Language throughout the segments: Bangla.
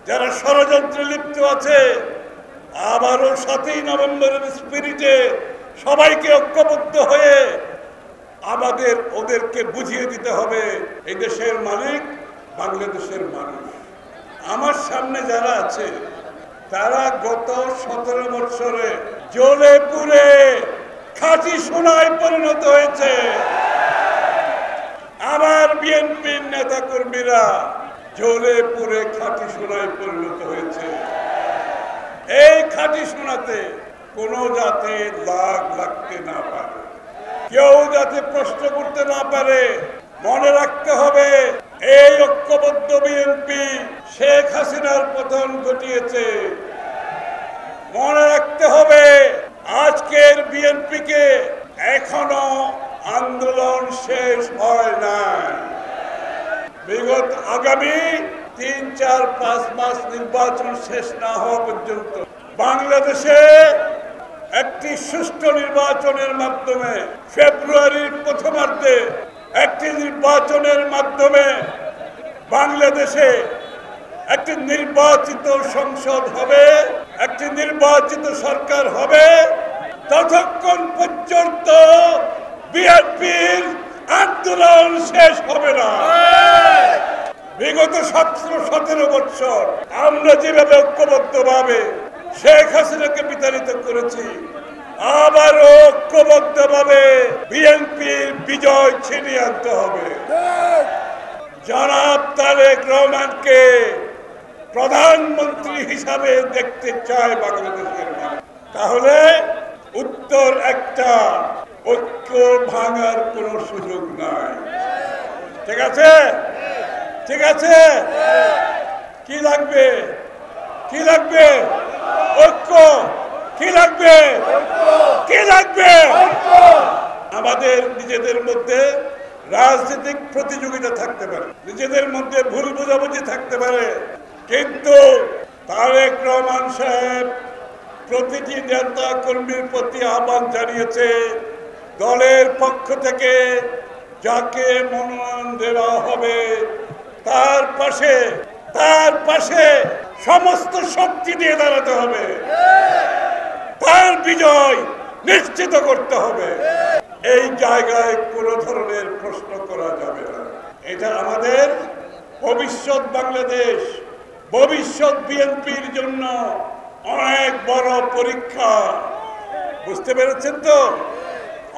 যারা ষড়যন্ত্রে লিপ্ত আছে আবারও 7ই নভেম্বরের স্পিরিটে সবাইকে ঐক্যবদ্ধ হয়ে আমাদের ওদেরকে বুঝিয়ে দিতে হবে এই দেশের মালিক বাংলাদেশের মানুষ। আমার সামনে যারা আছে তারা গত 17 বছরে জ্বলে পুড়ে খাঁটি সোনায় পরিণত হয়েছে। আমার বিএনপির নেতা কর্মীরা জ্বলে পুড়ে খাঁটি সোনায় পরিণত হয়েছে। এই খাঁটি সোনাতে কোনো যাতে দাগ লাগতে না পারে, কেউ যাতে প্রশ্ন করতে না পারে। মনে রাখতে হবে এই ঐক্যবদ্ধ বিএনপি শেখ হাসিনার পতন ঘটিয়েছে। মনে রাখতে হবে আজকের বিএনপিকে এখনো আন্দোলন শেষ হয় না। বিগত আগামী 3, 4, 5 মাস নির্বাচন শেষ না হওয়া পর্যন্ত বাংলাদেশে একটি সুষ্ঠু নির্বাচনের মাধ্যমে ফেব্রুয়ারির প্রথমার্ধে একটি নির্বাচনের মাধ্যমে বাংলাদেশে একটি নির্বাচিত সংসদ হবে, একটি নির্বাচিত সরকার হবে। ততক্ষণ পর্যন্ত বিএনপির আন্দোলন শেষ হবে না। বিগত 17 বছর আমরা যেভাবে ঐক্যবদ্ধভাবে শেখ হাসিনাকে বিতাড়িত করেছি, আবারও ঐক্যবদ্ধভাবে বিএনপির বিজয় ছিনিয়ে আনতে হবে। জনাব তারেক রহমানকে প্রধানমন্ত্রী হিসাবে দেখতে চায় বাংলাদেশের মানুষ। তাহলে উত্তর একটা, ঐক্য ভাঙার কোনো সুযোগ নাই। ঠিক আছে? ঠিক আছে? কি লাগবে? কি লাগবে? ঐক্য। কি লাগবে? কি লাগবে? আমাদের নিজেদের মধ্যে রাজনৈতিক প্রতিযোগিতা থাকতে পারে, নিজেদের মধ্যে ভুল বোঝাবুঝি থাকতে পারে, কিন্তু তারেক রহমান সাহেব প্রতিটি নেতা কর্মীর প্রতি আহ্বান জানিয়েছে দলের পক্ষ থেকে যাকে মনোনয়ন দেওয়া হবে তার পাশে সমস্ত শক্তি দিয়ে দাঁড়াতে হবে, তার বিজয় নিশ্চিত করতে হবে। এই জায়গায় কোনো ধরনের প্রশ্ন করা যাবে না। এটা আমাদের ভবিষ্যৎ বাংলাদেশ, ভবিষ্যৎ বিএনপির জন্য অনেক বড় পরীক্ষা। বুঝতে পেরেছেন তো?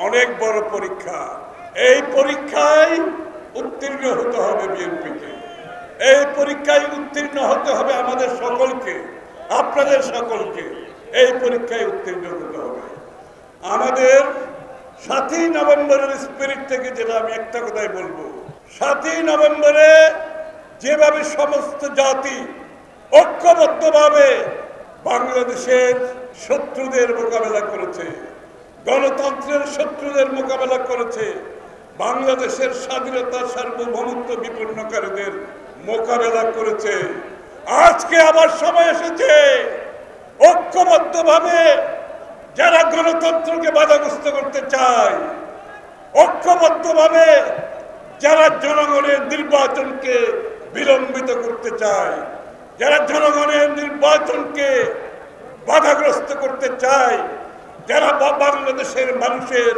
অনেক বড় পরীক্ষা। এই পরীক্ষায় উত্তীর্ণ হতে হবে বিএনপিকে। এই পরীক্ষায় উত্তীর্ণ হতে হবে আমাদের সকলকে, আপনাদের সকলকে। এই পরীক্ষায় উত্তীর্ণ হতে হবে। আমাদের 7ই নভেম্বরের স্পিরিট থেকে যেটা আমি একটা কথাই বলবো, 7ই নভেম্বরে যেভাবে সমস্ত জাতি ঐক্যবদ্ধভাবে বাংলাদেশের শত্রুদের মোকাবেলা করেছে, গণতন্ত্রের শত্রুদের মোকাবেলা করেছে, বাংলাদেশের স্বাধীনতা সার্বভৌমত্ব বিপন্নকারীদের মোকাবেলা করেছে, আজকে আবার সময় এসেছে ঐক্যবদ্ধভাবে যারা গণতন্ত্রকে বাধাগ্রস্ত করতে চায়, ঐক্যবদ্ধভাবে যারা জনগণের নির্বাচনকে বিলম্বিত করতে চায়, যারা জনগণের নির্বাচনকে বাধাগ্রস্ত করতে চায়, যারা বাংলাদেশের মানুষের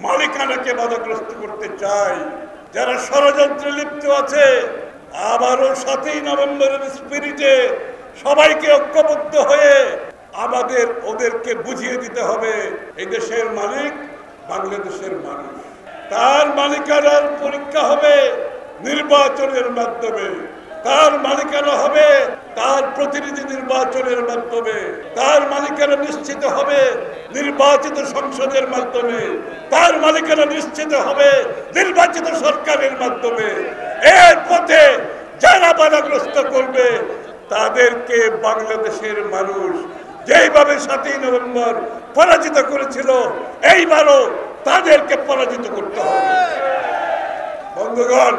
মালিকানাকে বাধাগ্রস্ত করতে চায়, যারা ষড়যন্ত্রে লিপ্ত আছে, আবারও 7ই নভেম্বরের স্পিরিটে সবাইকে ঐক্যবদ্ধ হয়ে আমাদের ওদেরকে বুঝিয়ে দিতে হবে এই দেশের মালিক বাংলাদেশের মানুষ। তার মালিকানার পরীক্ষা হবে নির্বাচনের মাধ্যমে, তার মালিকানা হবে তার প্রতিনিধি নির্বাচনের মাধ্যমে, তার মালিকানা নিশ্চিত হবে নির্বাচিত সংসদের মাধ্যমে, তার মালিকানা নিশ্চিত হবে নির্বাচিত সরকারের মাধ্যমে। এর পথে যারা বাধাগ্রস্ত করবে তাদেরকে বাংলাদেশের মানুষ যেইভাবে 7ই নভেম্বর পরাজিত করেছিল, এইবারও তাদেরকে পরাজিত করতে হবে। বন্ধুগণ,